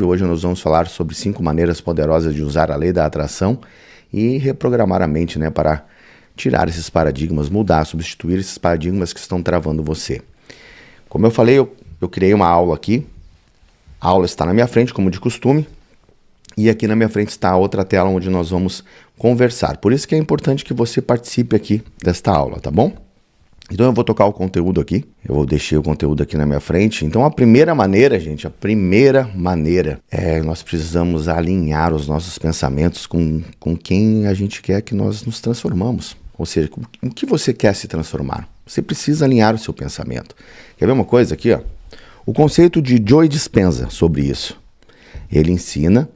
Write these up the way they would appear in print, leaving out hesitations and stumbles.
Hoje nós vamos falar sobre 5 maneiras poderosas de usar a lei da atração e reprogramar a mente, para tirar esses paradigmas, mudar, substituir esses paradigmas que estão travando você. Como eu falei, eu criei uma aula aqui. A aula está na minha frente, como de costume. E aqui na minha frente está a outra tela onde nós vamos conversar. Por isso que é importante que você participe aqui desta aula, tá bom? Então eu vou tocar o conteúdo aqui. Eu vou deixar o conteúdo aqui na minha frente. Então a primeira maneira, gente, é nós precisamos alinhar os nossos pensamentos com quem a gente quer que nós nos transformamos. Ou seja, em que você quer se transformar. Você precisa alinhar o seu pensamento. Quer ver uma coisa aqui, ó? O conceito de Joe Dispenza sobre isso. Ele ensina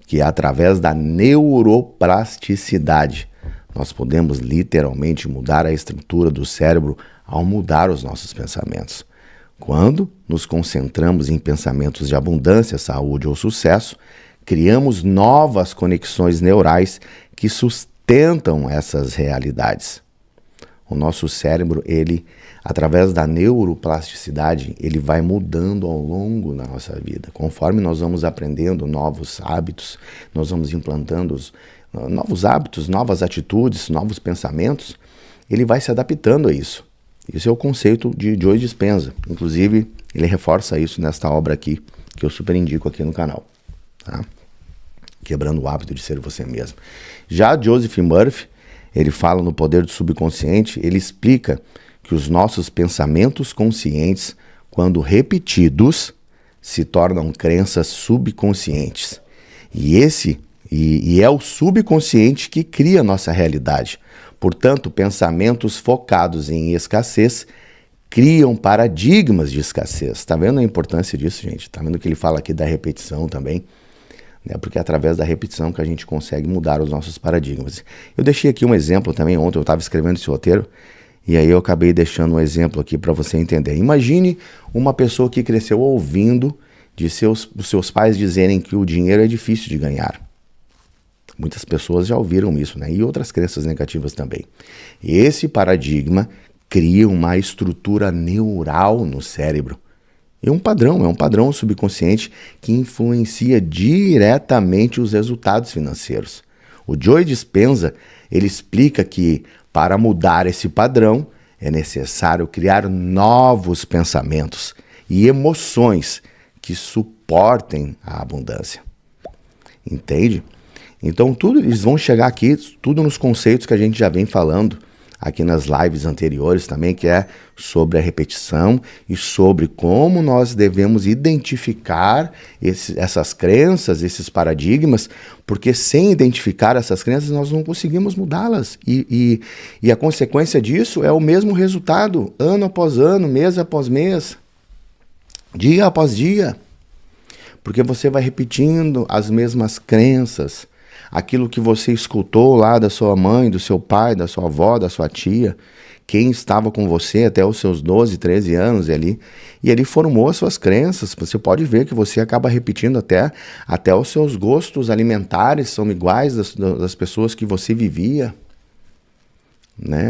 que através da neuroplasticidade nós podemos literalmente mudar a estrutura do cérebro ao mudar os nossos pensamentos. Quando nos concentramos em pensamentos de abundância, saúde ou sucesso, criamos novas conexões neurais que sustentam essas realidades. O nosso cérebro, através da neuroplasticidade, ele vai mudando ao longo da nossa vida. Conforme nós vamos aprendendo novos hábitos, nós vamos implantando novos hábitos, novas atitudes, novos pensamentos, ele vai se adaptando a isso. Esse é o conceito de Joe Dispenza. Inclusive, ele reforça isso nesta obra aqui, que eu super indico aqui no canal. Tá? Quebrando o hábito de ser você mesmo. Já Joseph Murphy, ele fala no poder do subconsciente, ele explica que os nossos pensamentos conscientes, quando repetidos, se tornam crenças subconscientes. E é o subconsciente que cria a nossa realidade. Portanto, pensamentos focados em escassez criam paradigmas de escassez. Está vendo a importância disso, gente? Está vendo que ele fala aqui da repetição também? Porque é através da repetição que a gente consegue mudar os nossos paradigmas. Eu deixei aqui um exemplo também, ontem eu estava escrevendo esse roteiro, e aí eu acabei deixando um exemplo aqui para você entender. Imagine uma pessoa que cresceu ouvindo dos seus pais dizerem que o dinheiro é difícil de ganhar. Muitas pessoas já ouviram isso, e outras crenças negativas também. Esse paradigma cria uma estrutura neural no cérebro. É um padrão subconsciente que influencia diretamente os resultados financeiros. O Joe Dispenza, ele explica que para mudar esse padrão é necessário criar novos pensamentos e emoções que suportem a abundância. Entende? Então eles vão chegar aqui, tudo nos conceitos que a gente já vem falando aqui nas lives anteriores também, que é sobre a repetição e sobre como nós devemos identificar essas crenças, esses paradigmas, porque sem identificar essas crenças nós não conseguimos mudá-las. E a consequência disso é o mesmo resultado, ano após ano, mês após mês, dia após dia, porque você vai repetindo as mesmas crenças, aquilo que você escutou lá da sua mãe, do seu pai, da sua avó, da sua tia, quem estava com você até os seus 12, 13 anos e ele formou as suas crenças. Você pode ver que você acaba repetindo até os seus gostos alimentares são iguais das pessoas que você vivia.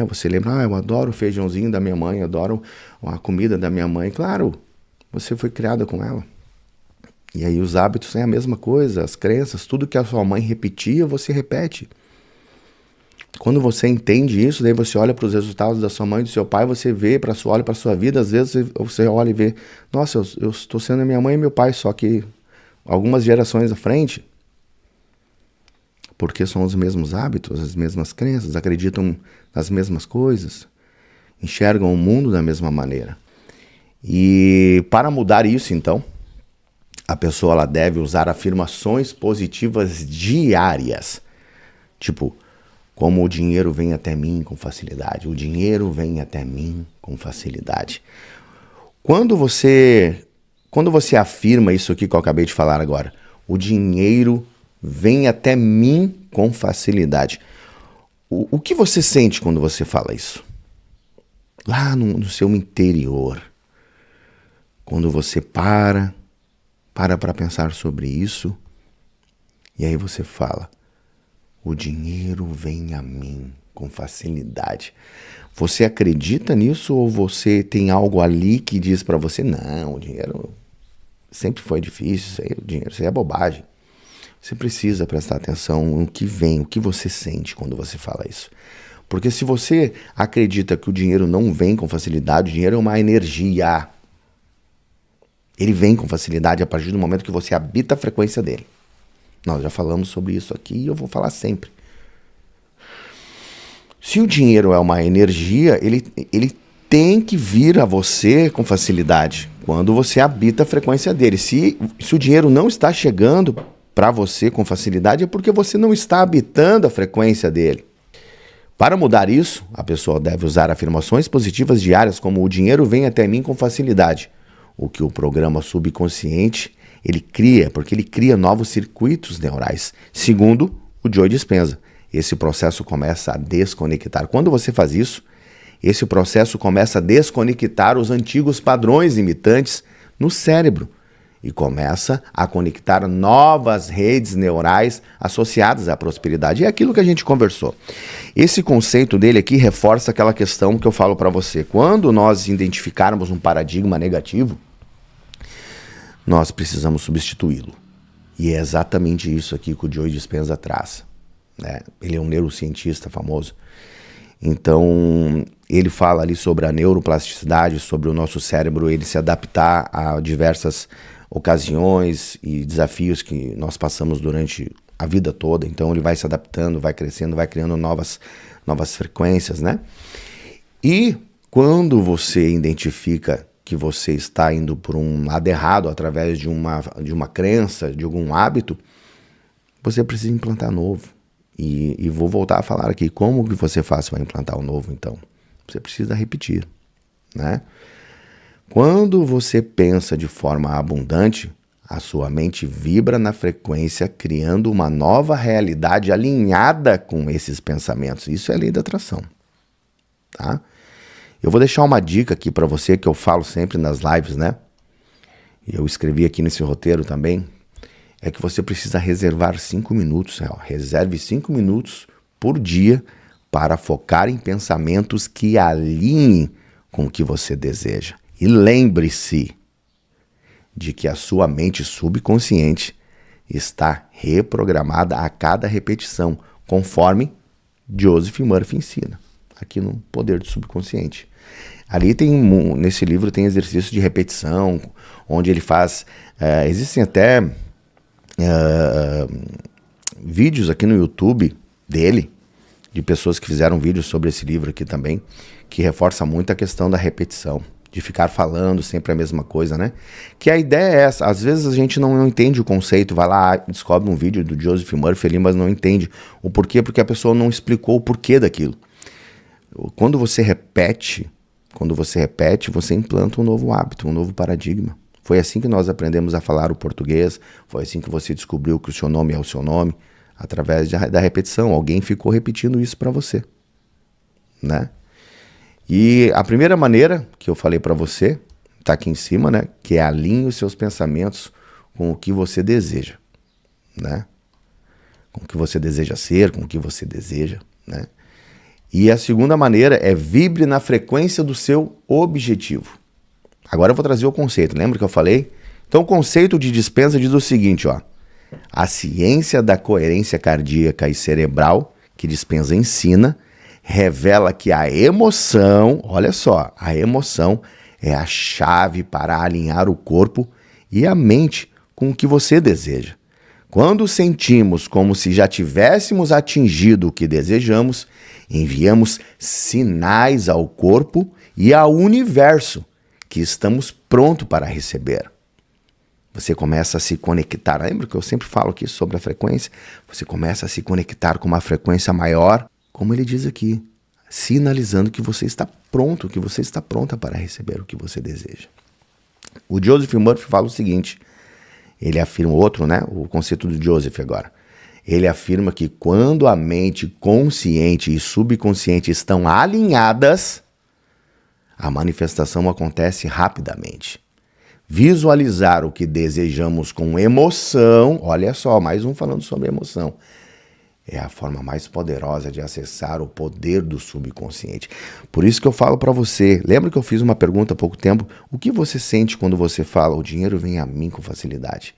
Você lembra, eu adoro o feijãozinho da minha mãe, adoro a comida da minha mãe. Claro, você foi criada com ela. E aí os hábitos são a mesma coisa, as crenças, tudo que a sua mãe repetia, você repete. Quando você entende isso, daí você olha para os resultados da sua mãe e do seu pai, você olha para a sua vida, às vezes você olha e vê, nossa, eu estou sendo a minha mãe e meu pai, só que algumas gerações à frente, porque são os mesmos hábitos, as mesmas crenças, acreditam nas mesmas coisas, enxergam o mundo da mesma maneira. E para mudar isso, então, a pessoa ela deve usar afirmações positivas diárias. Tipo, como o dinheiro vem até mim com facilidade. O dinheiro vem até mim com facilidade. Quando você afirma isso aqui que eu acabei de falar agora, o dinheiro vem até mim com facilidade. O que você sente quando você fala isso? Lá no seu interior. Quando você para pensar sobre isso, e aí você fala, o dinheiro vem a mim com facilidade. Você acredita nisso ou você tem algo ali que diz para você, não, o dinheiro sempre foi difícil, o dinheiro, isso aí é bobagem. Você precisa prestar atenção no que vem, o que você sente quando você fala isso. Porque se você acredita que o dinheiro não vem com facilidade, o dinheiro é uma energia. Ele vem com facilidade a partir do momento que você habita a frequência dele. Nós já falamos sobre isso aqui e eu vou falar sempre. Se o dinheiro é uma energia, ele tem que vir a você com facilidade quando você habita a frequência dele. Se o dinheiro não está chegando para você com facilidade, é porque você não está habitando a frequência dele. Para mudar isso, a pessoa deve usar afirmações positivas diárias como o dinheiro vem até mim com facilidade. O que o programa subconsciente ele cria, porque ele cria novos circuitos neurais. Segundo o Joe Dispenza, esse processo começa a desconectar. Quando você faz isso, esse processo começa a desconectar os antigos padrões limitantes no cérebro e começa a conectar novas redes neurais associadas à prosperidade. É aquilo que a gente conversou. Esse conceito dele aqui reforça aquela questão que eu falo para você. Quando nós identificarmos um paradigma negativo, nós precisamos substituí-lo. E é exatamente isso aqui que o Joe Dispenza traz. Né? Ele é um neurocientista famoso. Então, ele fala ali sobre a neuroplasticidade, sobre o nosso cérebro, ele se adaptar a diversas ocasiões e desafios que nós passamos durante a vida toda. Então, ele vai se adaptando, vai crescendo, vai criando novas frequências, né? E quando você identifica que você está indo por um lado errado através de uma crença, de algum hábito, você precisa implantar novo. E vou voltar a falar aqui, como que você faz para implantar o novo, então? Você precisa repetir, né? Quando você pensa de forma abundante, a sua mente vibra na frequência, criando uma nova realidade alinhada com esses pensamentos. Isso é lei da atração, tá? Eu vou deixar uma dica aqui para você, que eu falo sempre nas lives, né? E eu escrevi aqui nesse roteiro também, é que você precisa reservar 5 minutos, reserve 5 minutos por dia para focar em pensamentos que alinhem com o que você deseja. E lembre-se de que a sua mente subconsciente está reprogramada a cada repetição, conforme Joseph Murphy ensina, aqui no Poder do Subconsciente. Ali nesse livro tem exercício de repetição, onde ele faz, existem até vídeos aqui no YouTube dele, de pessoas que fizeram vídeos sobre esse livro aqui também, que reforça muito a questão da repetição, de ficar falando sempre a mesma coisa, né? Que a ideia é essa, às vezes a gente não entende o conceito, vai lá, descobre um vídeo do Joseph Murphy ali, mas não entende o porquê, porque a pessoa não explicou o porquê daquilo. Quando você repete, você implanta um novo hábito, um novo paradigma. Foi assim que nós aprendemos a falar o português, foi assim que você descobriu que o seu nome é o seu nome, através da repetição. Alguém ficou repetindo isso para você, né? E a primeira maneira que eu falei para você, tá aqui em cima, né? Que é alinhe os seus pensamentos com o que você deseja, né? Com o que você deseja ser, com o que você deseja, né? E a segunda maneira é vibre na frequência do seu objetivo. Agora eu vou trazer o conceito, lembra que eu falei? Então o conceito de Dispenza diz o seguinte, ó. A ciência da coerência cardíaca e cerebral, que Dispenza ensina, revela que a emoção, olha só, a emoção é a chave para alinhar o corpo e a mente com o que você deseja. Quando sentimos como se já tivéssemos atingido o que desejamos, enviamos sinais ao corpo e ao universo que estamos prontos para receber. Você começa a se conectar, lembra que eu sempre falo aqui sobre a frequência? Você começa a se conectar com uma frequência maior, como ele diz aqui, sinalizando que você está pronto, que você está pronta para receber o que você deseja. O Joseph Murphy fala o seguinte, ele afirma o conceito do Joseph agora. Ele afirma que quando a mente consciente e subconsciente estão alinhadas, a manifestação acontece rapidamente. Visualizar o que desejamos com emoção, olha só, mais um falando sobre emoção, é a forma mais poderosa de acessar o poder do subconsciente. Por isso que eu falo para você, lembra que eu fiz uma pergunta há pouco tempo? O que você sente quando você fala, o dinheiro vem a mim com facilidade?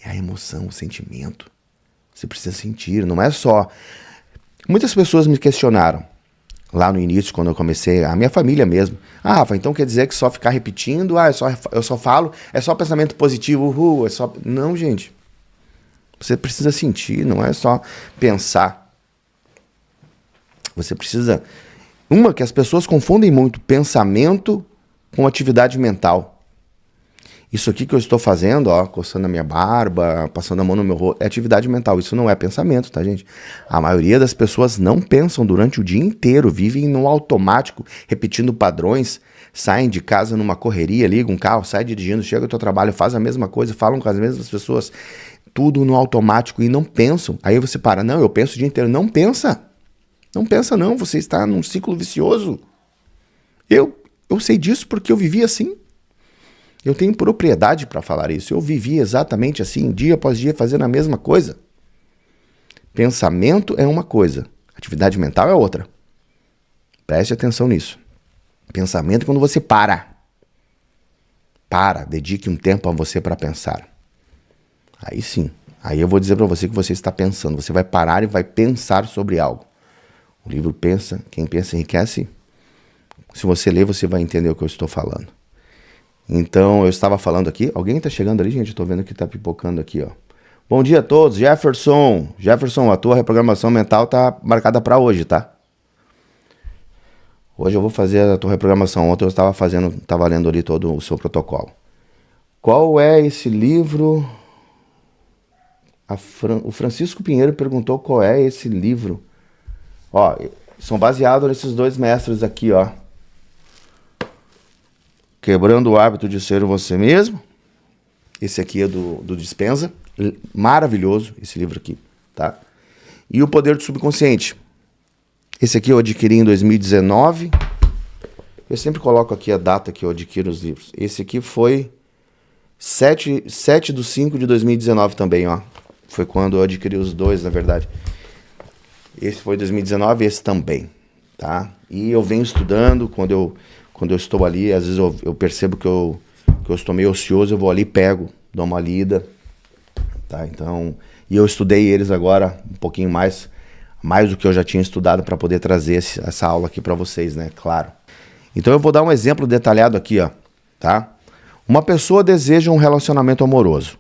É a emoção, o sentimento. Você precisa sentir, não é só... Muitas pessoas me questionaram, lá no início, quando eu comecei, a minha família mesmo. Ah, Rafa, então quer dizer que só ficar repetindo, eu só falo, é só pensamento positivo, é só... Não, gente. Você precisa sentir, não é só pensar. Você precisa... Uma que as pessoas confundem muito, pensamento com atividade mental. Isso aqui que eu estou fazendo, ó, coçando a minha barba, passando a mão no meu rosto, é atividade mental. Isso não é pensamento, tá, gente? A maioria das pessoas não pensam durante o dia inteiro, vivem no automático, repetindo padrões, saem de casa numa correria, ligam um carro, saem dirigindo, chegam ao seu trabalho, fazem a mesma coisa, falam com as mesmas pessoas, tudo no automático e não pensam. Aí você para, não, eu penso o dia inteiro. Não pensa. Não pensa não, você está num ciclo vicioso. Eu sei disso porque eu vivi assim. Eu tenho propriedade para falar isso. Eu vivi exatamente assim, dia após dia, fazendo a mesma coisa. Pensamento é uma coisa, atividade mental é outra. Preste atenção nisso. Pensamento é quando você para. Dedique um tempo a você para pensar. Aí sim, aí eu vou dizer para você que você está pensando. Você vai parar e vai pensar sobre algo. O livro Pensa, quem pensa enriquece. Se você ler, você vai entender o que eu estou falando. Então, eu estava falando aqui. Alguém está chegando ali, gente? Eu estou vendo que está pipocando aqui, ó. Bom dia a todos. Jefferson, a tua reprogramação mental está marcada para hoje, tá? Hoje eu vou fazer a tua reprogramação. Ontem eu estava lendo ali todo o seu protocolo. Qual é esse livro? O Francisco Pinheiro perguntou qual é esse livro. Ó, são baseados nesses dois mestres aqui, ó. Quebrando o Hábito de Ser Você Mesmo. Esse aqui é do Dispenza. Maravilhoso esse livro aqui, tá? E O Poder do Subconsciente. Esse aqui eu adquiri em 2019. Eu sempre coloco aqui a data que eu adquiro os livros. Esse aqui foi 7/5/2019 também, ó. Foi quando eu adquiri os dois, na verdade. Esse foi 2019 e esse também, tá? E eu venho estudando, quando eu estou ali, às vezes eu percebo que eu estou meio ocioso, eu vou ali, pego, dou uma lida, tá? Então, e eu estudei eles agora um pouquinho mais do que eu já tinha estudado para poder trazer essa aula aqui para vocês, né? Claro. Então eu vou dar um exemplo detalhado aqui, ó, tá? Uma pessoa deseja um relacionamento amoroso,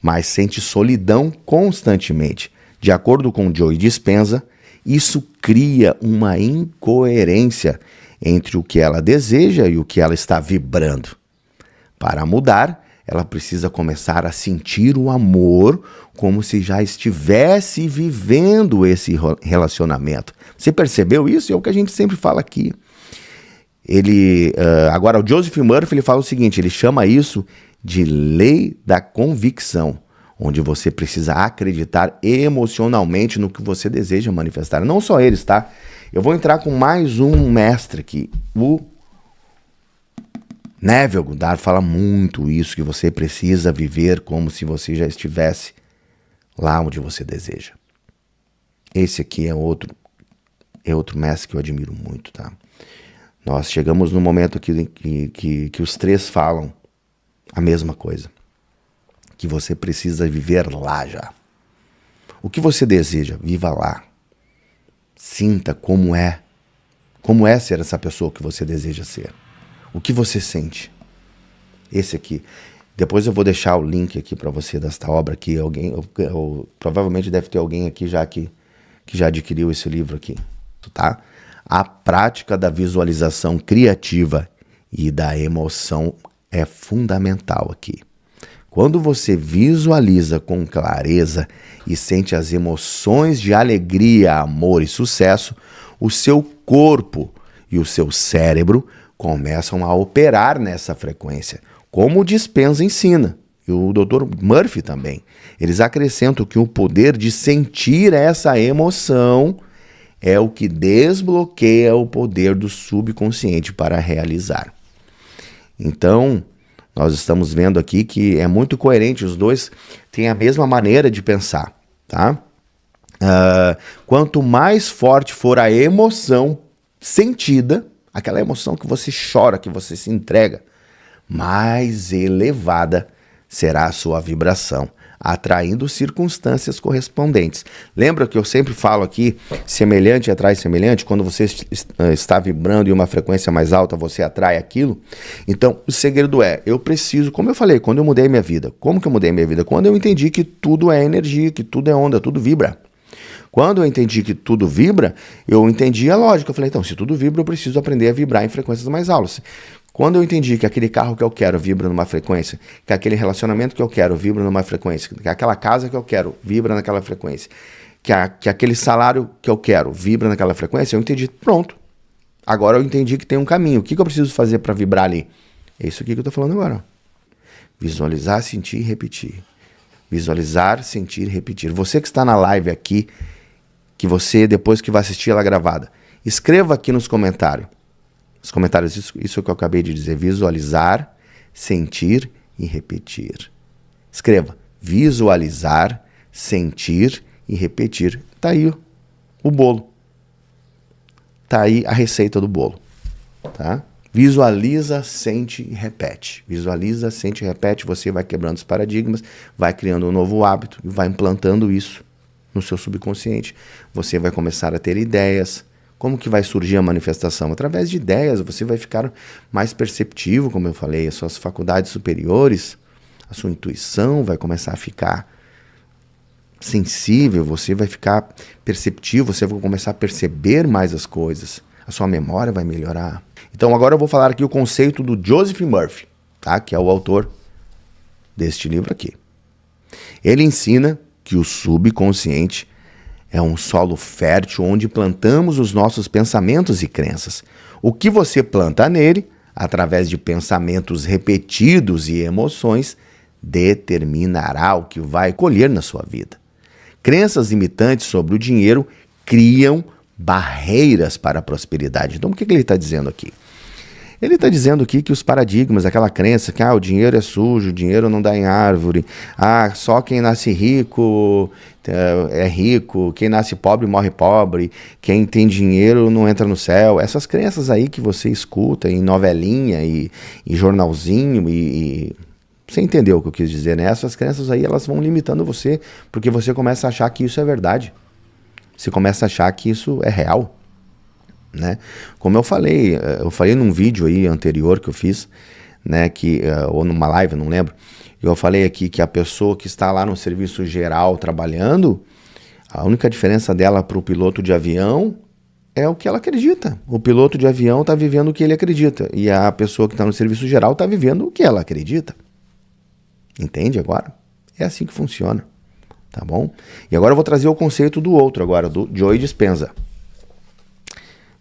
mas sente solidão constantemente. De acordo com Joe Dispenza, isso cria uma incoerência entre o que ela deseja e o que ela está vibrando. Para mudar, ela precisa começar a sentir o amor como se já estivesse vivendo esse relacionamento. Você percebeu isso? É o que a gente sempre fala aqui. Agora, o Joseph Murphy ele fala o seguinte, ele chama isso de lei da convicção, onde você precisa acreditar emocionalmente no que você deseja manifestar. Não só eles, tá? Eu vou entrar com mais um mestre aqui. O Neville Goddard fala muito isso, que você precisa viver como se você já estivesse lá onde você deseja. Esse aqui é outro mestre que eu admiro muito, tá? Nós chegamos no momento que os três falam a mesma coisa. Que você precisa viver lá já. O que você deseja, viva lá. Sinta como é ser essa pessoa que você deseja ser. O que você sente? Esse aqui. Depois eu vou deixar o link aqui para você desta obra aqui. Provavelmente deve ter alguém aqui já que já adquiriu esse livro aqui, tá? A prática da visualização criativa e da emoção é fundamental aqui. Quando você visualiza com clareza e sente as emoções de alegria, amor e sucesso, o seu corpo e o seu cérebro começam a operar nessa frequência, como o Dispenza ensina, e o Dr. Murphy também. Eles acrescentam que o poder de sentir essa emoção é o que desbloqueia o poder do subconsciente para realizar. Então, nós estamos vendo aqui que é muito coerente, os dois têm a mesma maneira de pensar, tá? Quanto mais forte for a emoção sentida, aquela emoção que você chora, que você se entrega, mais elevada será a sua vibração, atraindo circunstâncias correspondentes. Lembra que eu sempre falo aqui, semelhante atrai semelhante? Quando você está vibrando em uma frequência mais alta, você atrai aquilo. Então, o segredo é, eu preciso, como eu falei, quando eu mudei minha vida. Como que eu mudei minha vida? Quando eu entendi que tudo é energia, que tudo é onda, tudo vibra. Quando eu entendi que tudo vibra, eu entendi a lógica. Eu falei, então, se tudo vibra, eu preciso aprender a vibrar em frequências mais altas. Quando eu entendi que aquele carro que eu quero vibra numa frequência, que aquele relacionamento que eu quero vibra numa frequência, que aquela casa que eu quero vibra naquela frequência, que aquele salário que eu quero vibra naquela frequência, eu entendi, pronto. Agora eu entendi que tem um caminho. O que eu preciso fazer para vibrar ali? É isso aqui que eu estou falando agora. Visualizar, sentir e repetir. Visualizar, sentir e repetir. Você que está na live aqui, que você, depois que vai assistir ela gravada, escreva aqui nos comentários. Os comentários, isso que eu acabei de dizer, visualizar, sentir e repetir. Escreva, visualizar, sentir e repetir. Tá aí o bolo. Tá aí a receita do bolo. Tá? Visualiza, sente e repete. Visualiza, sente e repete, você vai quebrando os paradigmas, vai criando um novo hábito e vai implantando isso no seu subconsciente. Você vai começar a ter ideias. Como que vai surgir a manifestação? Através de ideias, você vai ficar mais perceptivo, como eu falei, as suas faculdades superiores, a sua intuição vai começar a ficar sensível, você vai ficar perceptivo, você vai começar a perceber mais as coisas, a sua memória vai melhorar. Então agora eu vou falar aqui o conceito do Joseph Murphy, tá? Que é o autor deste livro aqui. Ele ensina que o subconsciente é um solo fértil onde plantamos os nossos pensamentos e crenças. O que você planta nele, através de pensamentos repetidos e emoções, determinará o que vai colher na sua vida. Crenças limitantes sobre o dinheiro criam barreiras para a prosperidade. Então, o que ele está dizendo aqui? Ele está dizendo aqui que os paradigmas, aquela crença que o dinheiro é sujo, o dinheiro não dá em árvore, só quem nasce rico é rico, quem nasce pobre morre pobre, quem tem dinheiro não entra no céu. Essas crenças aí que você escuta em novelinha e jornalzinho e você entendeu o que eu quis dizer, né? Essas crenças aí, elas vão limitando você, porque você começa a achar que isso é verdade. Você começa a achar que isso é real. Né? Como eu falei num vídeo aí anterior que eu fiz, né, ou numa live, não lembro, eu falei aqui que a pessoa que está lá no serviço geral trabalhando, a única diferença dela para o piloto de avião é o que ela acredita. O piloto de avião está vivendo o que ele acredita e a pessoa que está no serviço geral está vivendo o que ela acredita. Entende agora? É assim que funciona, tá bom? E agora eu vou trazer o conceito do outro agora, do Joe Dispenza.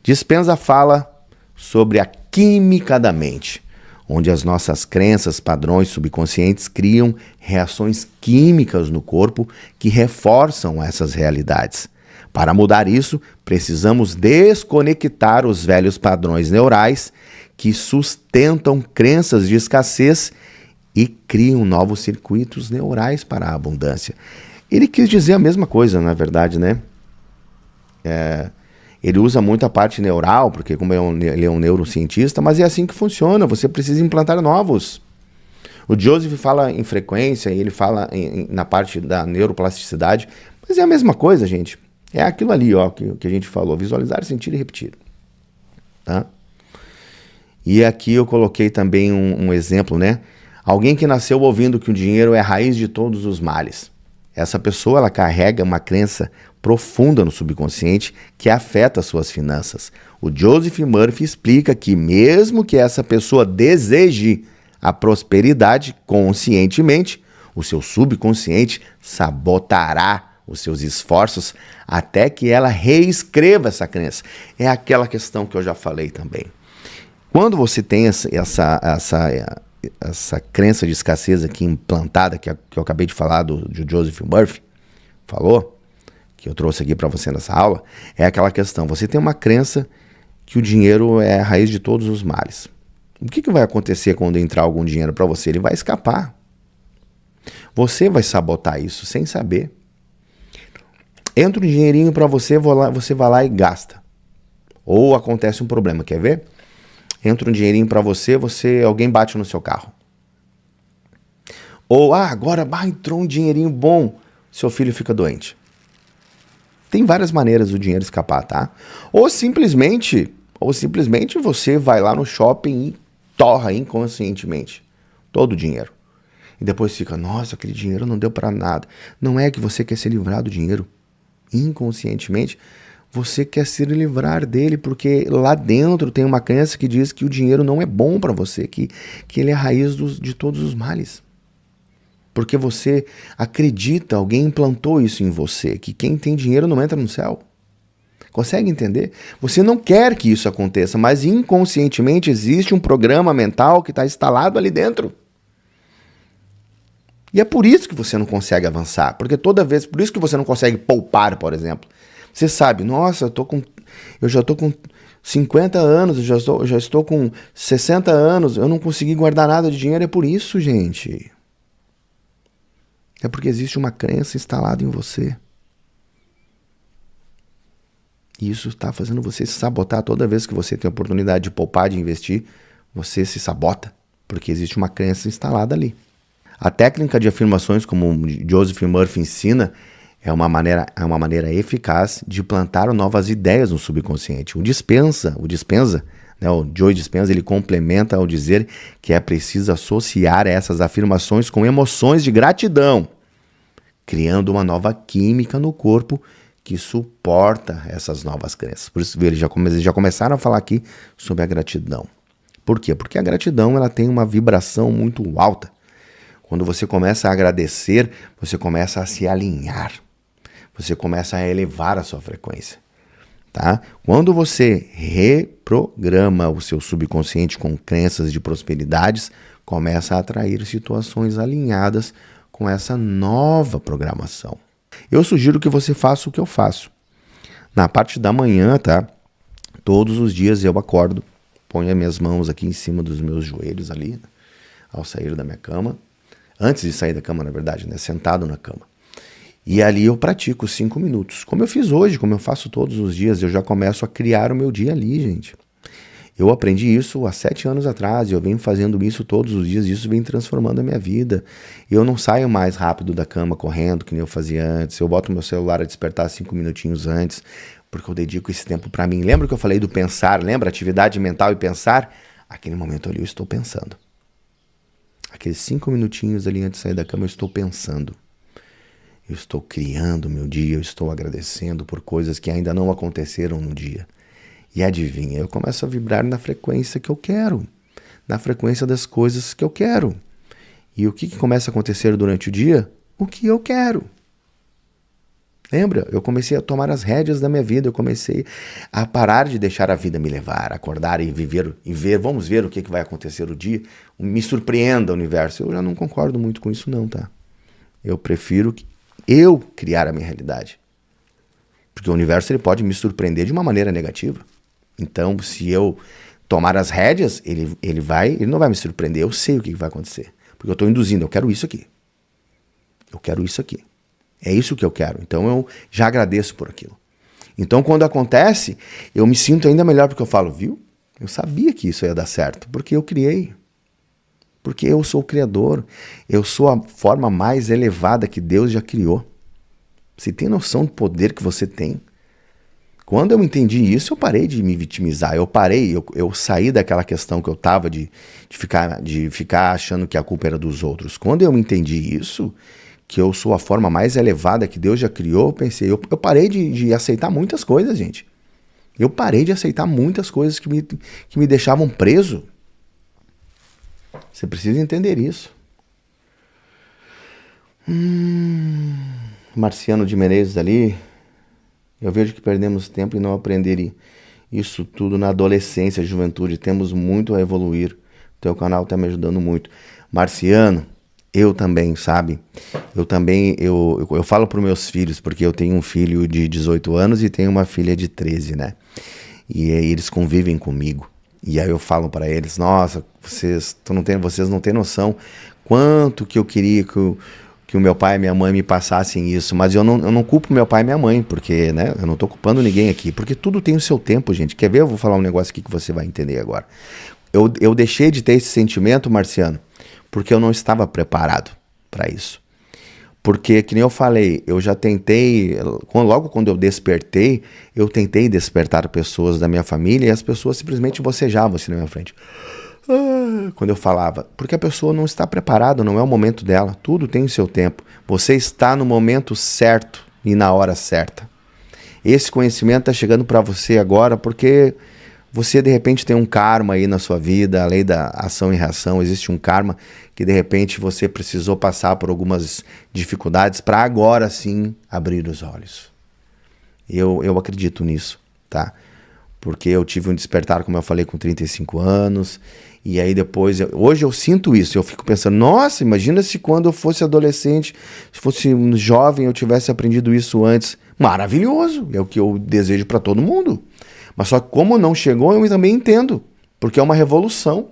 Dispenza fala sobre a química da mente, onde as nossas crenças, padrões subconscientes criam reações químicas no corpo que reforçam essas realidades. Para mudar isso, precisamos desconectar os velhos padrões neurais que sustentam crenças de escassez e criam novos circuitos neurais para a abundância. Ele quis dizer a mesma coisa, na verdade, né? Ele usa muito a parte neural, porque como ele é um neurocientista, mas é assim que funciona, você precisa implantar novos. O Joseph fala em frequência, ele fala na parte da neuroplasticidade, mas é a mesma coisa, gente. É aquilo ali, ó, que a gente falou, visualizar, sentir e repetir. Tá? E aqui eu coloquei também um exemplo, né? Alguém que nasceu ouvindo que o dinheiro é a raiz de todos os males. Essa pessoa, ela carrega uma crença profunda no subconsciente que afeta suas finanças. O Joseph Murphy explica que mesmo que essa pessoa deseje a prosperidade conscientemente, o seu subconsciente sabotará os seus esforços até que ela reescreva essa crença. É aquela questão que eu já falei também. Quando você tem essa crença de escassez aqui implantada, que eu acabei de falar do Joseph Murphy, falou, que eu trouxe aqui para você nessa aula, é aquela questão, você tem uma crença que o dinheiro é a raiz de todos os males. O que vai acontecer quando entrar algum dinheiro para você? Ele vai escapar. Você vai sabotar isso sem saber. Entra um dinheirinho para você, você vai lá e gasta. Ou acontece um problema, quer ver? Entra um dinheirinho para você, alguém bate no seu carro. Ou, agora entrou um dinheirinho bom, seu filho fica doente. Tem várias maneiras do dinheiro escapar, tá? Ou simplesmente você vai lá no shopping e torra inconscientemente todo o dinheiro. E depois fica, nossa, aquele dinheiro não deu para nada. Não é que você quer se livrar do dinheiro. Inconscientemente, você quer se livrar dele porque lá dentro tem uma crença que diz que o dinheiro não é bom para você, que ele é a raiz de todos os males. Porque você acredita, alguém implantou isso em você, que quem tem dinheiro não entra no céu. Consegue entender? Você não quer que isso aconteça, mas inconscientemente existe um programa mental que está instalado ali dentro. E é por isso que você não consegue avançar, porque por isso que você não consegue poupar, por exemplo. Você sabe, nossa, eu já estou com 50 anos, eu já estou com 60 anos, eu não consegui guardar nada de dinheiro, é por isso, gente. É porque existe uma crença instalada em você. E isso está fazendo você se sabotar toda vez que você tem a oportunidade de poupar, de investir, você se sabota, porque existe uma crença instalada ali. A técnica de afirmações, como Joseph Murphy ensina, é uma maneira eficaz de plantar novas ideias no subconsciente. O Dispenza, né, o Joe Dispenza, ele complementa ao dizer que é preciso associar essas afirmações com emoções de gratidão, criando uma nova química no corpo que suporta essas novas crenças. Por isso, eles já começaram a falar aqui sobre a gratidão. Por quê? Porque a gratidão ela tem uma vibração muito alta. Quando você começa a agradecer, você começa a se alinhar. Você começa a elevar a sua frequência. Tá? Quando você reprograma o seu subconsciente com crenças de prosperidades, começa a atrair situações alinhadas com essa nova programação. Eu sugiro que você faça o que eu faço. Na parte da manhã, tá? Todos os dias eu acordo, ponho as minhas mãos aqui em cima dos meus joelhos ali, ao sair da minha cama. Antes de sair da cama, na verdade, né? Sentado na cama. E ali eu pratico 5 minutos. Como eu fiz hoje, como eu faço todos os dias, eu já começo a criar o meu dia ali, gente. Eu aprendi isso há 7 anos atrás e eu venho fazendo isso todos os dias e isso vem transformando a minha vida. Eu não saio mais rápido da cama correndo, que nem eu fazia antes. Eu boto meu celular a despertar 5 minutinhos antes, porque eu dedico esse tempo para mim. Lembra que eu falei do pensar? Lembra? Atividade mental e pensar? Aquele momento ali eu estou pensando. Aqueles 5 minutinhos ali antes de sair da cama eu estou pensando. Eu estou criando o meu dia, eu estou agradecendo por coisas que ainda não aconteceram no dia. E adivinha, eu começo a vibrar na frequência que eu quero, na frequência das coisas que eu quero. E o que começa a acontecer durante o dia? O que eu quero. Lembra? Eu comecei a tomar as rédeas da minha vida, eu comecei a parar de deixar a vida me levar, acordar e viver, vamos ver o que vai acontecer o dia, me surpreenda o universo. Eu já não concordo muito com isso não, tá? Eu prefiro eu criar a minha realidade. Porque o universo ele pode me surpreender de uma maneira negativa. Então, se eu tomar as rédeas, ele não vai me surpreender, eu sei o que vai acontecer. Porque eu estou induzindo, eu quero isso aqui. Eu quero isso aqui. É isso que eu quero. Então eu já agradeço por aquilo. Então quando acontece, eu me sinto ainda melhor porque eu falo, viu? Eu sabia que isso ia dar certo, porque eu criei. Porque eu sou o criador. Eu sou a forma mais elevada que Deus já criou. Você tem noção do poder que você tem? Quando eu entendi isso, eu parei de me vitimizar. Eu saí daquela questão que eu estava de ficar achando que a culpa era dos outros. Quando eu entendi isso, que eu sou a forma mais elevada que Deus já criou, eu pensei, eu parei de aceitar muitas coisas, gente. Eu parei de aceitar muitas coisas que me deixavam preso. Você precisa entender isso. Marciano de Menezes ali, eu vejo que perdemos tempo em não aprender isso tudo na adolescência, juventude. Temos muito a evoluir. O teu canal está me ajudando muito. Marciano, eu também, sabe? Eu falo para os meus filhos, porque eu tenho um filho de 18 anos e tenho uma filha de 13, né? E aí eles convivem comigo. E aí eu falo para eles, nossa, vocês não têm noção quanto que eu queria que o meu pai e minha mãe me passassem isso, mas eu não culpo meu pai e minha mãe, porque, né, eu não tô culpando ninguém aqui, porque tudo tem o seu tempo, gente. Quer ver? Eu vou falar um negócio aqui que você vai entender agora. Eu deixei de ter esse sentimento, Marciano, porque eu não estava preparado para isso. Porque, que nem eu falei, eu já tentei, logo quando eu despertei, eu tentei despertar pessoas da minha família e as pessoas simplesmente bocejavam assim na minha frente. Quando eu falava, porque a pessoa não está preparada, não é o momento dela, tudo tem o seu tempo. Você está no momento certo e na hora certa. Esse conhecimento está chegando para você agora porque você de repente tem um karma aí na sua vida, a lei da ação e reação, existe um karma que de repente você precisou passar por algumas dificuldades para agora sim abrir os olhos. Eu acredito nisso, tá? Porque eu tive um despertar, como eu falei, com 35 anos, e aí depois, hoje eu sinto isso, eu fico pensando, nossa, imagina se quando eu fosse adolescente, se fosse um jovem, eu tivesse aprendido isso antes. Maravilhoso, é o que eu desejo para todo mundo. Mas só que como não chegou, eu também entendo, porque é uma revolução,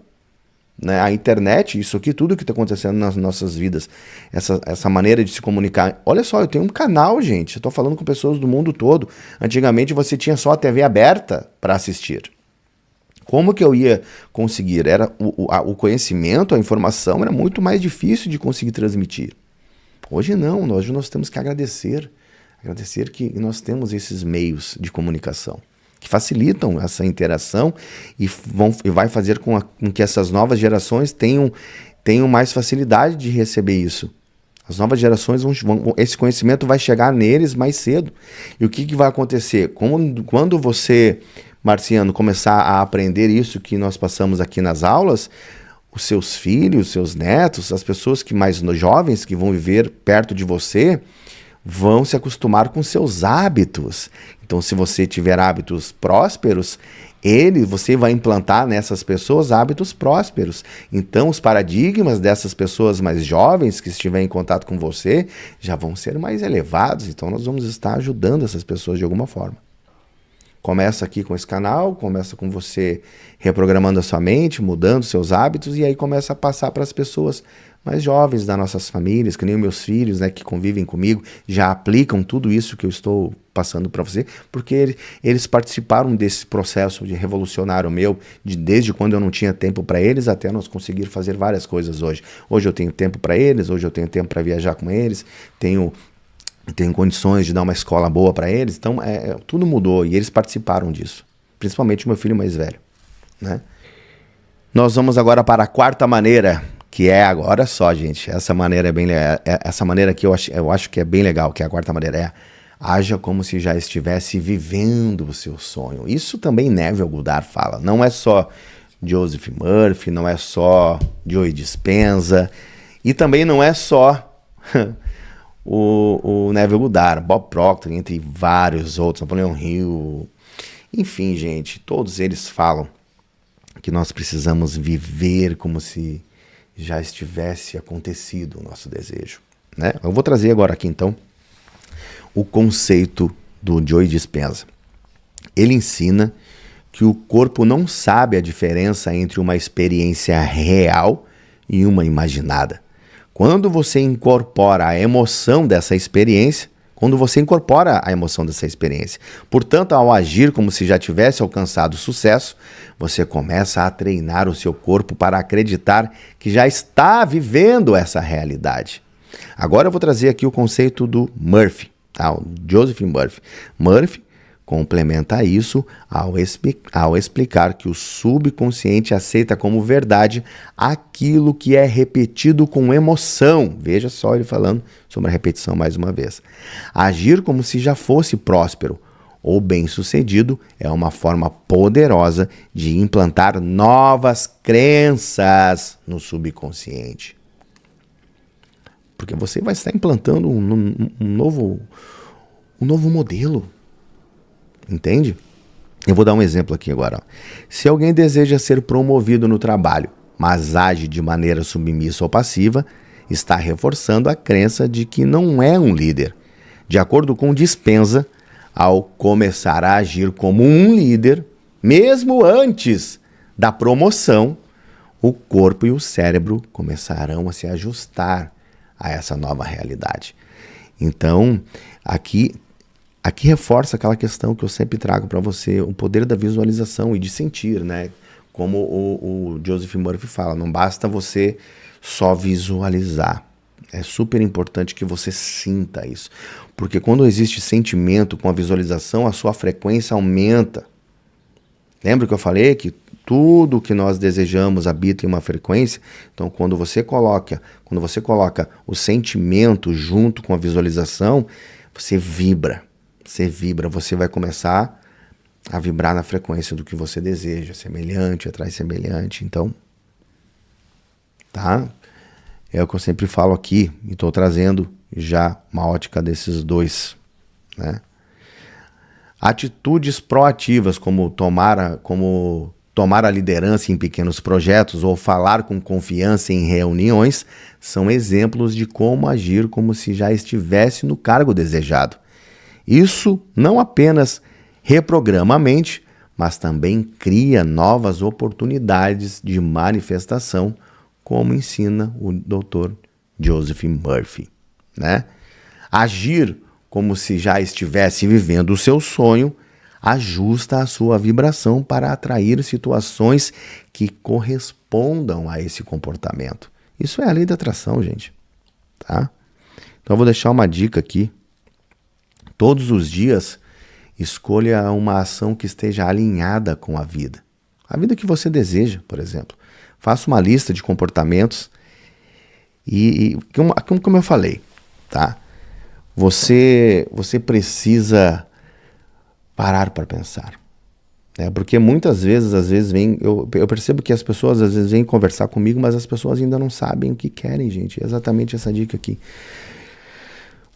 né? A internet, isso aqui, tudo que está acontecendo nas nossas vidas, essa maneira de se comunicar. Olha só, eu tenho um canal, gente, eu estou falando com pessoas do mundo todo. Antigamente você tinha só a TV aberta para assistir. Como que eu ia conseguir? Era o conhecimento, a informação era muito mais difícil de conseguir transmitir. Hoje não, hoje nós temos que agradecer que nós temos esses meios de comunicação que facilitam essa interação e vai fazer com que essas novas gerações tenham mais facilidade de receber isso. As novas gerações esse conhecimento vai chegar neles mais cedo. E o que vai acontecer? Quando você, Marciano, começar a aprender isso que nós passamos aqui nas aulas, os seus filhos, os seus netos, as pessoas que mais jovens que vão viver perto de você, vão se acostumar com seus hábitos. Então, se você tiver hábitos prósperos, você vai implantar nessas pessoas hábitos prósperos. Então, os paradigmas dessas pessoas mais jovens que estiverem em contato com você já vão ser mais elevados. Então, nós vamos estar ajudando essas pessoas de alguma forma. Começa aqui com esse canal, começa com você reprogramando a sua mente, mudando seus hábitos, e aí começa a passar para as pessoas mais jovens das nossas famílias, que nem os meus filhos, né, que convivem comigo, já aplicam tudo isso que eu estou passando para você, porque eles participaram desse processo de revolucionário meu, desde quando eu não tinha tempo para eles, até nós conseguir fazer várias coisas hoje. Hoje eu tenho tempo para eles, hoje eu tenho tempo para viajar com eles, tenho condições de dar uma escola boa para eles, então tudo mudou e eles participaram disso, principalmente o meu filho mais velho, né? Nós vamos agora para a quarta maneira, que é agora só, gente, essa maneira é bem essa maneira que eu acho que é bem legal, que é a quarta maneira, haja como se já estivesse vivendo o seu sonho. Isso também Neville Goddard fala, não é só Joseph Murphy, não é só Joe Dispenza, e também não é só o Neville Goddard, Bob Proctor, entre vários outros, Napoleão Hill, enfim, gente, todos eles falam que nós precisamos viver como se já estivesse acontecido o nosso desejo, né? Eu vou trazer agora aqui, então, o conceito do Joe Dispenza. Ele ensina que o corpo não sabe a diferença entre uma experiência real e uma imaginada. Quando você incorpora a emoção dessa experiência, portanto, ao agir como se já tivesse alcançado sucesso, você começa a treinar o seu corpo para acreditar que já está vivendo essa realidade. Agora eu vou trazer aqui o conceito do Murphy, tá? O Joseph Murphy. Murphy complementa isso ao explicar que o subconsciente aceita como verdade aquilo que é repetido com emoção. Veja só ele falando sobre a repetição mais uma vez. Agir como se já fosse próspero ou bem-sucedido é uma forma poderosa de implantar novas crenças no subconsciente. Porque você vai estar implantando um novo modelo. Entende? Eu vou dar um exemplo aqui agora. Se alguém deseja ser promovido no trabalho, mas age de maneira submissa ou passiva, está reforçando a crença de que não é um líder. De acordo com Dispenza, ao começar a agir como um líder, mesmo antes da promoção, o corpo e o cérebro começarão a se ajustar a essa nova realidade. Então, aqui reforça aquela questão que eu sempre trago para você, o poder da visualização e de sentir, né? Como o Joseph Murphy fala, não basta você só visualizar. É super importante que você sinta isso. Porque quando existe sentimento com a visualização, a sua frequência aumenta. Lembra que eu falei que tudo que nós desejamos habita em uma frequência? Então, quando você coloca o sentimento junto com a visualização, você vibra. Você vai começar a vibrar na frequência do que você deseja, semelhante, atrai semelhante. Então, tá? É o que eu sempre falo aqui, e estou trazendo já uma ótica desses dois, né? Atitudes proativas, como tomar a liderança em pequenos projetos ou falar com confiança em reuniões, são exemplos de como agir como se já estivesse no cargo desejado. Isso não apenas reprograma a mente, mas também cria novas oportunidades de manifestação, como ensina o Dr. Joseph Murphy, né? Agir como se já estivesse vivendo o seu sonho ajusta a sua vibração para atrair situações que correspondam a esse comportamento. Isso é a lei da atração, gente, tá? Então eu vou deixar uma dica aqui. Todos os dias, escolha uma ação que esteja alinhada com a vida que você deseja, por exemplo. Faça uma lista de comportamentos e como eu falei, tá? Você precisa parar para pensar, né? Porque muitas vezes, eu percebo que as pessoas às vezes vêm conversar comigo, mas as pessoas ainda não sabem o que querem, gente. É exatamente essa dica aqui.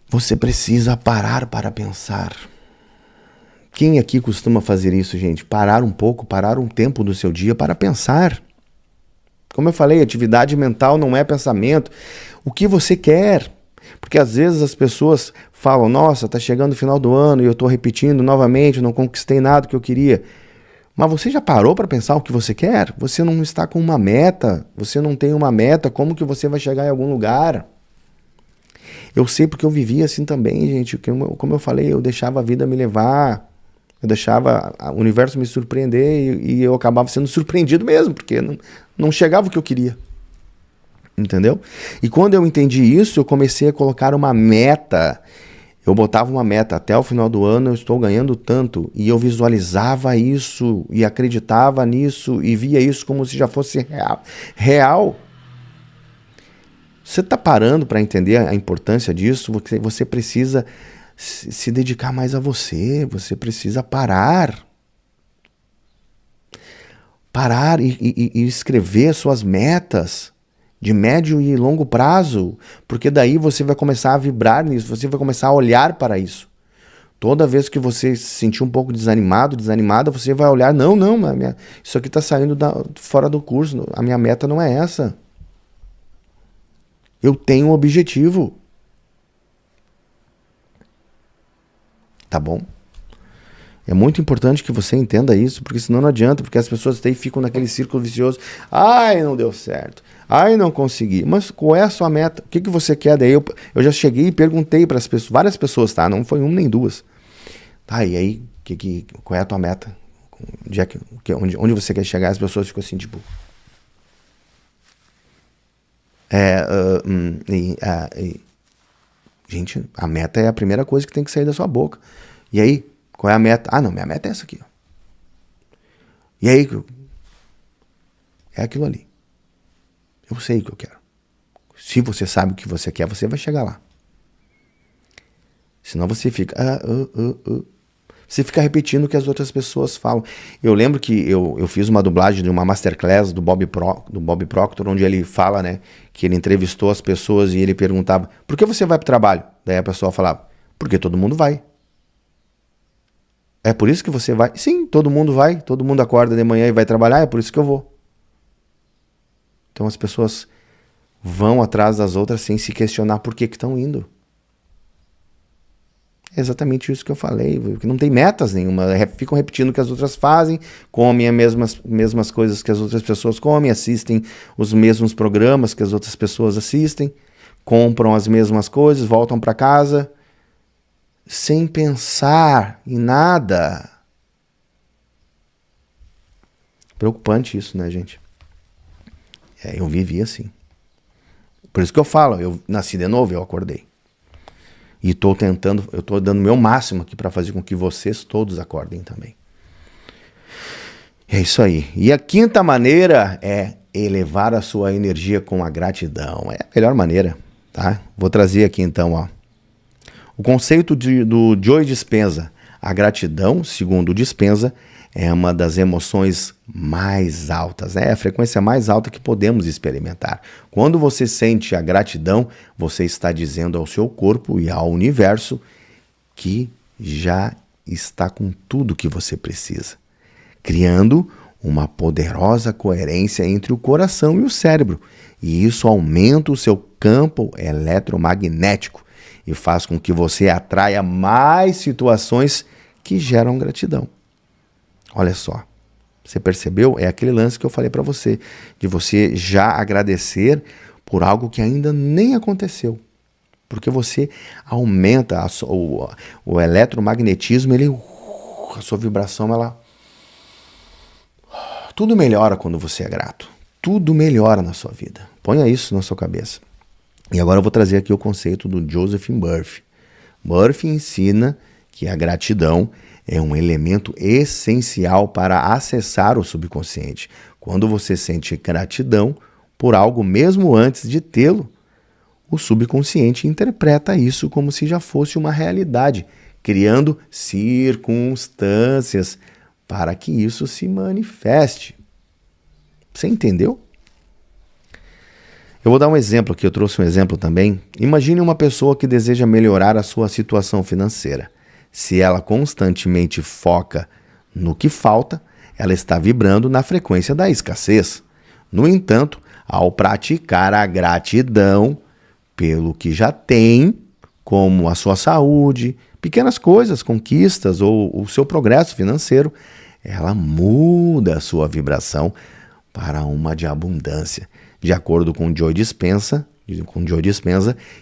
Você precisa parar para pensar. Quem aqui costuma fazer isso, gente? Parar um pouco, parar um tempo do seu dia para pensar. Como eu falei, atividade mental não é pensamento. O que você quer? Porque às vezes as pessoas falam, nossa, tá chegando o final do ano e eu tô repetindo novamente, não conquistei nada que eu queria. Mas você já parou para pensar o que você quer? Você não está com uma meta, você não tem uma meta, como que você vai chegar em algum lugar? Eu sei porque eu vivia assim também, gente. Como eu falei, eu deixava a vida me levar, eu deixava o universo me surpreender e eu acabava sendo surpreendido mesmo, porque não chegava o que eu queria. Entendeu? E quando eu entendi isso, eu comecei a colocar uma meta. Eu botava uma meta, até o final do ano eu estou ganhando tanto. E eu visualizava isso e acreditava nisso e via isso como se já fosse real. Você está parando para entender a importância disso? Você precisa se dedicar mais a você. Você precisa parar. Parar e escrever suas metas de médio e longo prazo. Porque daí você vai começar a vibrar nisso. Você vai começar a olhar para isso. Toda vez que você se sentir um pouco desanimada, você vai olhar, não, isso aqui está saindo fora do curso. A minha meta não é essa. Eu tenho um objetivo. Tá bom? É muito importante que você entenda isso, porque senão não adianta, porque as pessoas daí ficam naquele círculo vicioso. Ai, não deu certo. Ai, não consegui. Mas qual é a sua meta? O que você quer? Daí eu já cheguei e perguntei para as pessoas, várias pessoas, tá? Não foi uma nem duas. Tá, e aí, qual é a tua meta? Onde você quer chegar? As pessoas ficam assim, tipo... Gente, a meta é a primeira coisa que tem que sair da sua boca. E aí, qual é a meta? Ah, não, minha meta é essa aqui. Ó. E aí, é aquilo ali. Eu sei o que eu quero. Se você sabe o que você quer, você vai chegar lá. Senão você fica... Você fica repetindo o que as outras pessoas falam. Eu lembro que eu fiz uma dublagem de uma masterclass do Bob Proctor, onde ele fala, né, que ele entrevistou as pessoas e ele perguntava, por que você vai para o trabalho? Daí a pessoa falava, porque todo mundo vai. É por isso que você vai? Sim, todo mundo vai. Todo mundo acorda de manhã e vai trabalhar, é por isso que eu vou. Então as pessoas vão atrás das outras sem se questionar por que estão indo. É exatamente isso que eu falei, porque não tem metas nenhuma, ficam repetindo o que as outras fazem, comem as mesmas coisas que as outras pessoas comem, assistem os mesmos programas que as outras pessoas assistem, compram as mesmas coisas, voltam para casa sem pensar em nada. Preocupante isso, né, gente? Eu vivi assim. Por isso que eu falo, eu nasci de novo, eu acordei. E estou dando o meu máximo aqui para fazer com que vocês todos acordem também. É isso aí. E a quinta maneira é elevar a sua energia com a gratidão. É a melhor maneira, tá? Vou trazer aqui então, ó. O conceito do Joe Dispenza. A gratidão, segundo o Dispenza, é uma das emoções mais altas, né? É a frequência mais alta que podemos experimentar. Quando você sente a gratidão, você está dizendo ao seu corpo e ao universo que já está com tudo que você precisa, criando uma poderosa coerência entre o coração e o cérebro. E isso aumenta o seu campo eletromagnético e faz com que você atraia mais situações que geram gratidão. Olha só, você percebeu? É aquele lance que eu falei para você, de você já agradecer por algo que ainda nem aconteceu. Porque você aumenta o eletromagnetismo, a sua vibração, ela... Tudo melhora quando você é grato. Tudo melhora na sua vida. Ponha isso na sua cabeça. E agora eu vou trazer aqui o conceito do Joseph Murphy. Murphy ensina que a gratidão é um elemento essencial para acessar o subconsciente. Quando você sente gratidão por algo mesmo antes de tê-lo, o subconsciente interpreta isso como se já fosse uma realidade, criando circunstâncias para que isso se manifeste. Você entendeu? Eu vou dar um exemplo aqui, eu trouxe um exemplo também. Imagine uma pessoa que deseja melhorar a sua situação financeira. Se ela constantemente foca no que falta, ela está vibrando na frequência da escassez. No entanto, ao praticar a gratidão pelo que já tem, como a sua saúde, pequenas coisas, conquistas ou o seu progresso financeiro, ela muda a sua vibração para uma de abundância. De acordo com Joe Dispenza,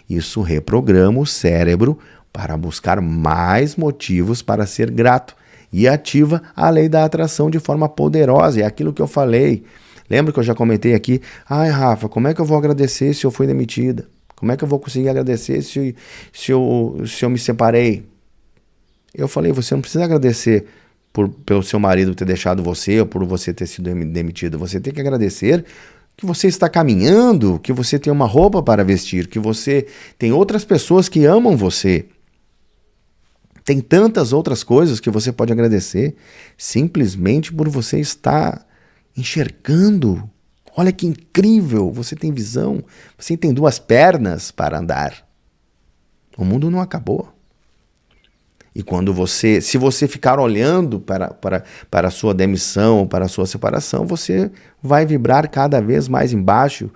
isso reprograma o cérebro para buscar mais motivos para ser grato e ativa a lei da atração de forma poderosa. É aquilo que eu falei. Lembra que eu já comentei aqui? Ai, Rafa, como é que eu vou agradecer se eu fui demitida? Como é que eu vou conseguir agradecer se eu me separei? Eu falei, você não precisa agradecer pelo seu marido ter deixado você ou por você ter sido demitido. Você tem que agradecer que você está caminhando, que você tem uma roupa para vestir, que você tem outras pessoas que amam você. Tem tantas outras coisas que você pode agradecer simplesmente por você estar enxergando. Olha que incrível, você tem visão, você tem 2 pernas para andar. O mundo não acabou. E se você ficar olhando para a sua demissão, para a sua separação, você vai vibrar cada vez mais embaixo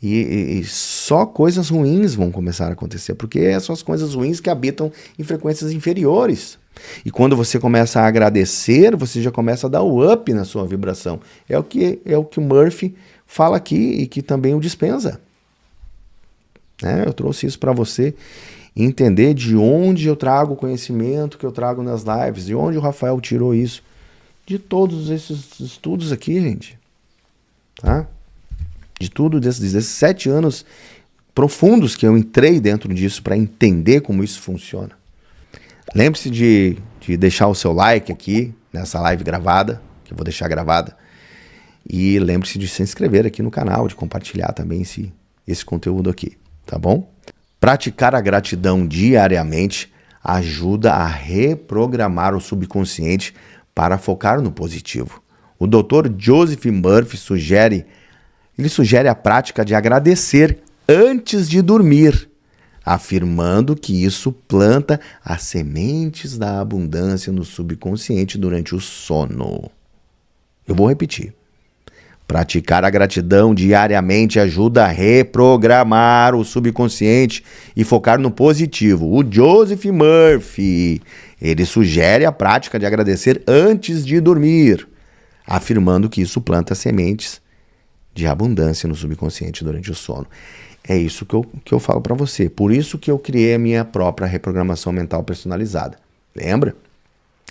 e só coisas ruins vão começar a acontecer, porque são as coisas ruins que habitam em frequências inferiores. E quando você começa a agradecer, você já começa a dar o up na sua vibração. É o que o Murphy fala aqui e que também o Dispenza. Eu trouxe isso para você entender de onde eu trago o conhecimento que eu trago nas lives, de onde o Rafael tirou isso. De todos esses estudos aqui, gente. Tá? De tudo, desses 7 anos profundos que eu entrei dentro disso para entender como isso funciona. Lembre-se de deixar o seu like aqui, nessa live gravada, que eu vou deixar gravada. E lembre-se de se inscrever aqui no canal, de compartilhar também esse conteúdo aqui, tá bom? Praticar a gratidão diariamente ajuda a reprogramar o subconsciente para focar no positivo. O Dr. Joseph Murphy sugere a prática de agradecer antes de dormir, afirmando que isso planta as sementes da abundância no subconsciente durante o sono. Eu vou repetir. Praticar a gratidão diariamente ajuda a reprogramar o subconsciente e focar no positivo. O Joseph Murphy, ele sugere a prática de agradecer antes de dormir, afirmando que isso planta sementes de abundância no subconsciente durante o sono. É isso que eu falo para você. Por isso que eu criei a minha própria reprogramação mental personalizada. Lembra?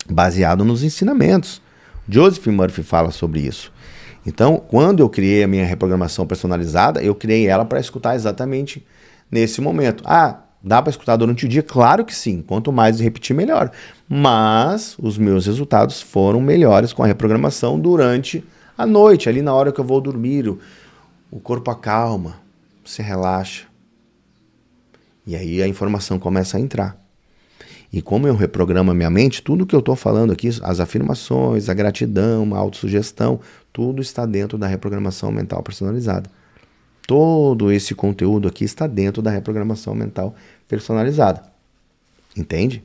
Baseado nos ensinamentos. Joseph Murphy fala sobre isso. Então, quando eu criei a minha reprogramação personalizada, eu criei ela para escutar exatamente nesse momento. Ah, dá para escutar durante o dia? Claro que sim. Quanto mais repetir, melhor. Mas os meus resultados foram melhores com a reprogramação durante a noite, ali na hora que eu vou dormir. O corpo acalma, você relaxa. E aí a informação começa a entrar. E como eu reprogramo a minha mente, tudo que eu estou falando aqui, as afirmações, a gratidão, a autossugestão, tudo está dentro da reprogramação mental personalizada. Todo esse conteúdo aqui está dentro da reprogramação mental personalizada. Entende?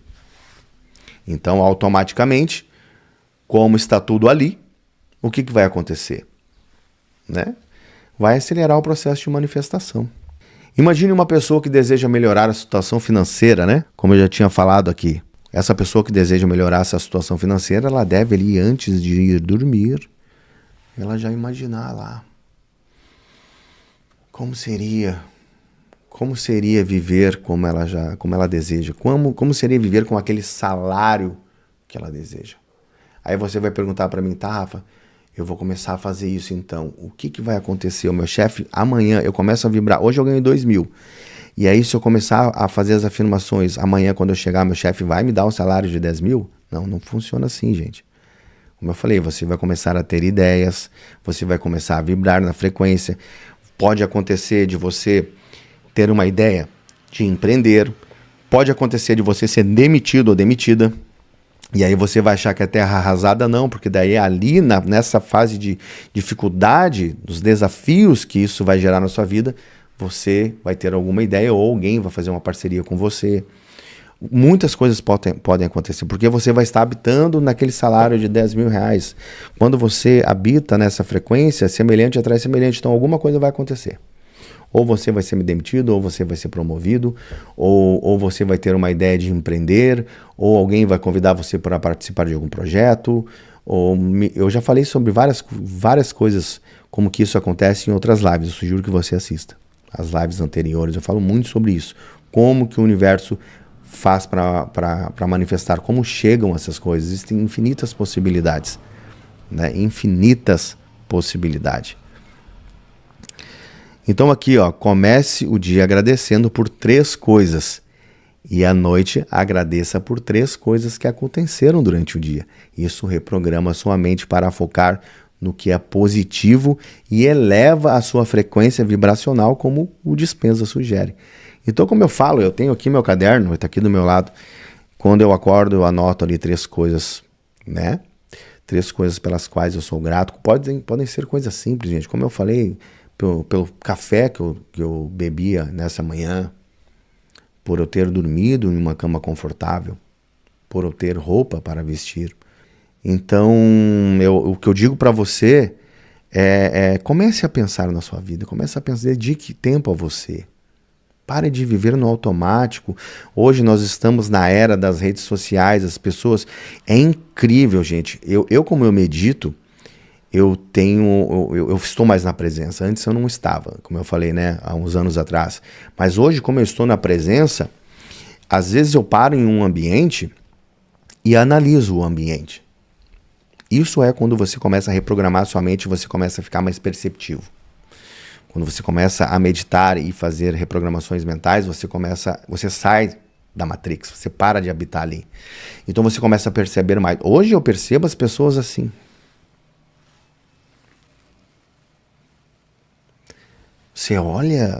Então, automaticamente, como está tudo ali, o que vai acontecer? Né? Vai acelerar o processo de manifestação. Imagine uma pessoa que deseja melhorar a situação financeira, né? Como eu já tinha falado aqui. Essa pessoa que deseja melhorar essa situação financeira, ela deve ali, antes de ir dormir, ela já imaginar lá. Como seria viver como ela deseja? Como seria viver com aquele salário que ela deseja? Aí você vai perguntar para mim, tá, Rafa, eu vou começar a fazer isso então. O que vai acontecer? O meu chefe, amanhã eu começo a vibrar. Hoje eu ganho 2.000. E aí se eu começar a fazer as afirmações, amanhã quando eu chegar, meu chefe vai me dar um salário de 10.000? Não funciona assim, gente. Como eu falei, você vai começar a ter ideias, você vai começar a vibrar na frequência. Pode acontecer de você ter uma ideia de empreender. Pode acontecer de você ser demitido ou demitida. E aí você vai achar que é terra arrasada, não, porque daí ali nessa fase de dificuldade, dos desafios que isso vai gerar na sua vida, você vai ter alguma ideia ou alguém vai fazer uma parceria com você. Muitas coisas podem acontecer, porque você vai estar habitando naquele salário de 10.000 reais. Quando você habita nessa frequência, semelhante atrai semelhante, então alguma coisa vai acontecer. Ou você vai ser demitido, ou você vai ser promovido, ou você vai ter uma ideia de empreender, ou alguém vai convidar você para participar de algum projeto. Eu já falei sobre várias coisas, como que isso acontece em outras lives. Eu sugiro que você assista as lives anteriores. Eu falo muito sobre isso. Como que o universo faz para manifestar, como chegam essas coisas. Existem infinitas possibilidades, né? Infinitas possibilidades. Então aqui, ó, comece o dia agradecendo por 3 coisas e à noite agradeça por 3 coisas que aconteceram durante o dia. Isso reprograma sua mente para focar no que é positivo e eleva a sua frequência vibracional, como o Dispenza sugere. Então, como eu falo, eu tenho aqui meu caderno, está aqui do meu lado. Quando eu acordo, eu anoto ali 3 coisas, né? 3 coisas pelas quais eu sou grato. Podem ser coisas simples, gente. Como eu falei, pelo café que eu bebia nessa manhã, por eu ter dormido em uma cama confortável, por eu ter roupa para vestir. Então, o que eu digo para você comece a pensar na sua vida, comece a pensar, dedique tempo a você. Pare de viver no automático. Hoje nós estamos na era das redes sociais, as pessoas... É incrível, gente. Como eu medito, eu estou mais na presença. Antes eu não estava, como eu falei, né, há uns anos atrás. Mas hoje, como eu estou na presença, às vezes eu paro em um ambiente e analiso o ambiente. Isso é quando você começa a reprogramar sua mente, você começa a ficar mais perceptivo. Quando você começa a meditar e fazer reprogramações mentais, você sai da Matrix, você para de habitar ali. Então você começa a perceber mais. Hoje eu percebo as pessoas assim. Você olha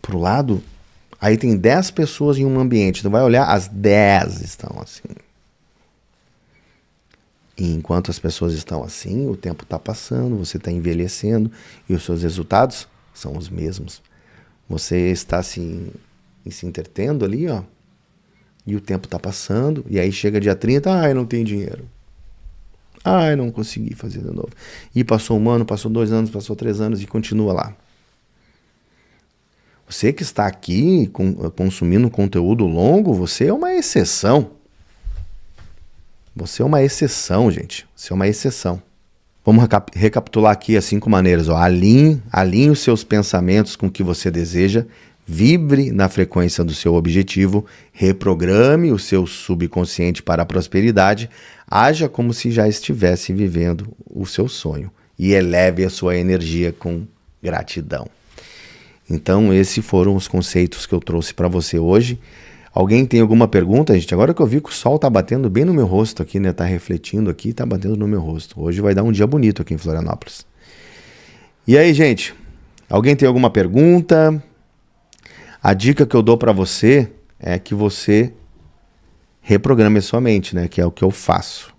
para o lado, aí tem 10 pessoas em um ambiente. Tu vai olhar, as 10 estão assim. E enquanto as pessoas estão assim, o tempo está passando, você está envelhecendo e os seus resultados são os mesmos. Você está se entretendo ali, ó, e o tempo está passando, e aí chega dia 30, ai, não tem dinheiro. Ai, não consegui fazer de novo. E passou 1 ano, passou 2 anos, passou 3 anos e continua lá. Você que está aqui consumindo conteúdo longo, você é uma exceção. Você é uma exceção, gente. Você é uma exceção. Vamos recapitular aqui as 5 maneiras. Ó. Alinhe os seus pensamentos com o que você deseja, vibre na frequência do seu objetivo, reprograme o seu subconsciente para a prosperidade, haja como se já estivesse vivendo o seu sonho e eleve a sua energia com gratidão. Então, esses foram os conceitos que eu trouxe para você hoje. Alguém tem alguma pergunta, gente? Agora que eu vi que o sol tá batendo bem no meu rosto aqui, né? Tá refletindo aqui, tá batendo no meu rosto. Hoje vai dar um dia bonito aqui em Florianópolis. E aí, gente? Alguém tem alguma pergunta? A dica que eu dou para você é que você reprograme a sua mente, né? Que é o que eu faço.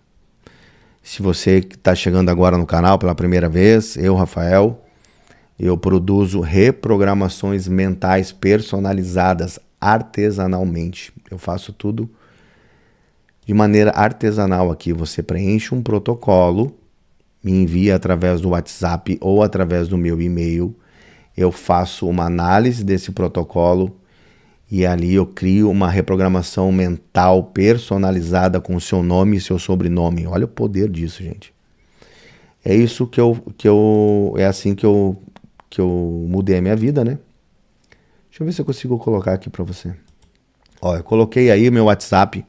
Se você está chegando agora no canal pela primeira vez, eu, Rafael, eu produzo reprogramações mentais personalizadas artesanalmente. Eu faço tudo de maneira artesanal aqui. Você preenche um protocolo, me envia através do WhatsApp ou através do meu e-mail. Eu faço uma análise desse protocolo e ali eu crio uma reprogramação mental personalizada com o seu nome e seu sobrenome. Olha o poder disso, gente. É isso é assim que eu mudei a minha vida, né? Deixa eu ver se eu consigo colocar aqui para você. Ó, eu coloquei aí meu WhatsApp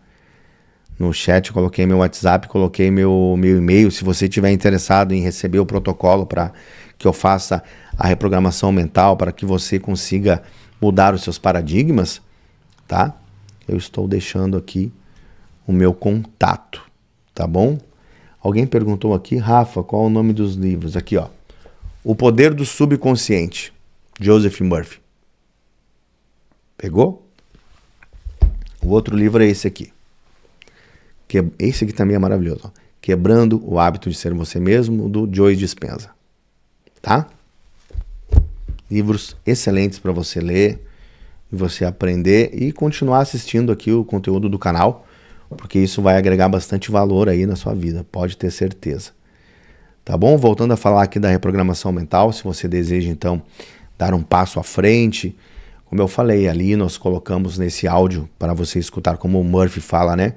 no chat, coloquei meu WhatsApp, coloquei meu e-mail. Se você estiver interessado em receber o protocolo para que eu faça a reprogramação mental, para que você consiga mudar os seus paradigmas, tá? Eu estou deixando aqui o meu contato, tá bom? Alguém perguntou aqui, Rafa, qual é o nome dos livros? Aqui, ó. O Poder do Subconsciente, Joseph Murphy. Pegou? O outro livro é esse aqui. Esse aqui também é maravilhoso. Ó. Quebrando o Hábito de Ser Você Mesmo, do Joe Dispenza. Tá? Livros excelentes para você ler, e você aprender e continuar assistindo aqui o conteúdo do canal, porque isso vai agregar bastante valor aí na sua vida, pode ter certeza. Tá bom? Voltando a falar aqui da reprogramação mental, se você deseja então dar um passo à frente, como eu falei, ali nós colocamos nesse áudio para você escutar como o Murphy fala, né?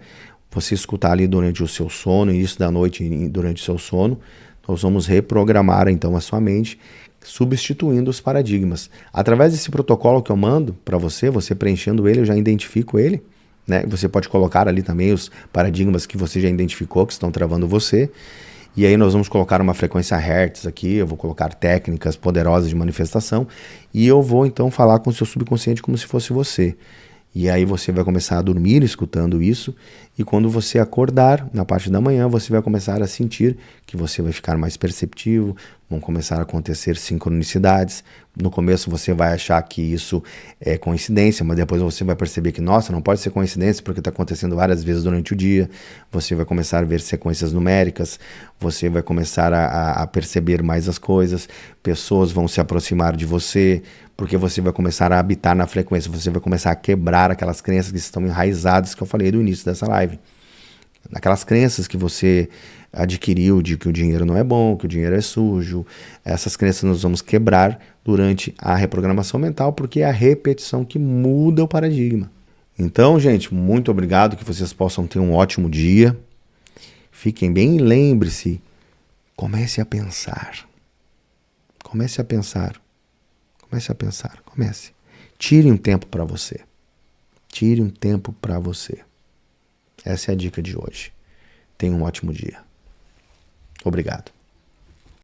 Você escutar ali durante o seu sono, início da noite durante o seu sono, nós vamos reprogramar então a sua mente, substituindo os paradigmas. Através desse protocolo que eu mando para você, você preenchendo ele, eu já identifico ele, né? Você pode colocar ali também os paradigmas que você já identificou, que estão travando você. E aí nós vamos colocar uma frequência Hertz aqui, eu vou colocar técnicas poderosas de manifestação e eu vou então falar com o seu subconsciente como se fosse você. E aí você vai começar a dormir escutando isso e quando você acordar, na parte da manhã, você vai começar a sentir que você vai ficar mais perceptivo, vão começar a acontecer sincronicidades. No começo você vai achar que isso é coincidência, mas depois você vai perceber que, nossa, não pode ser coincidência porque está acontecendo várias vezes durante o dia. Você vai começar a ver sequências numéricas, você vai começar a perceber mais as coisas, pessoas vão se aproximar de você, porque você vai começar a habitar na frequência, você vai começar a quebrar aquelas crenças que estão enraizadas que eu falei no início dessa live. Aquelas crenças que você adquiriu de que o dinheiro não é bom, que o dinheiro é sujo, essas crenças nós vamos quebrar durante a reprogramação mental, porque é a repetição que muda o paradigma. Então, gente, muito obrigado, que vocês possam ter um ótimo dia. Fiquem bem e lembre-se, comece a pensar. Comece a pensar. Comece a pensar, comece. Tire um tempo para você. Tire um tempo para você. Essa é a dica de hoje. Tenha um ótimo dia. Obrigado.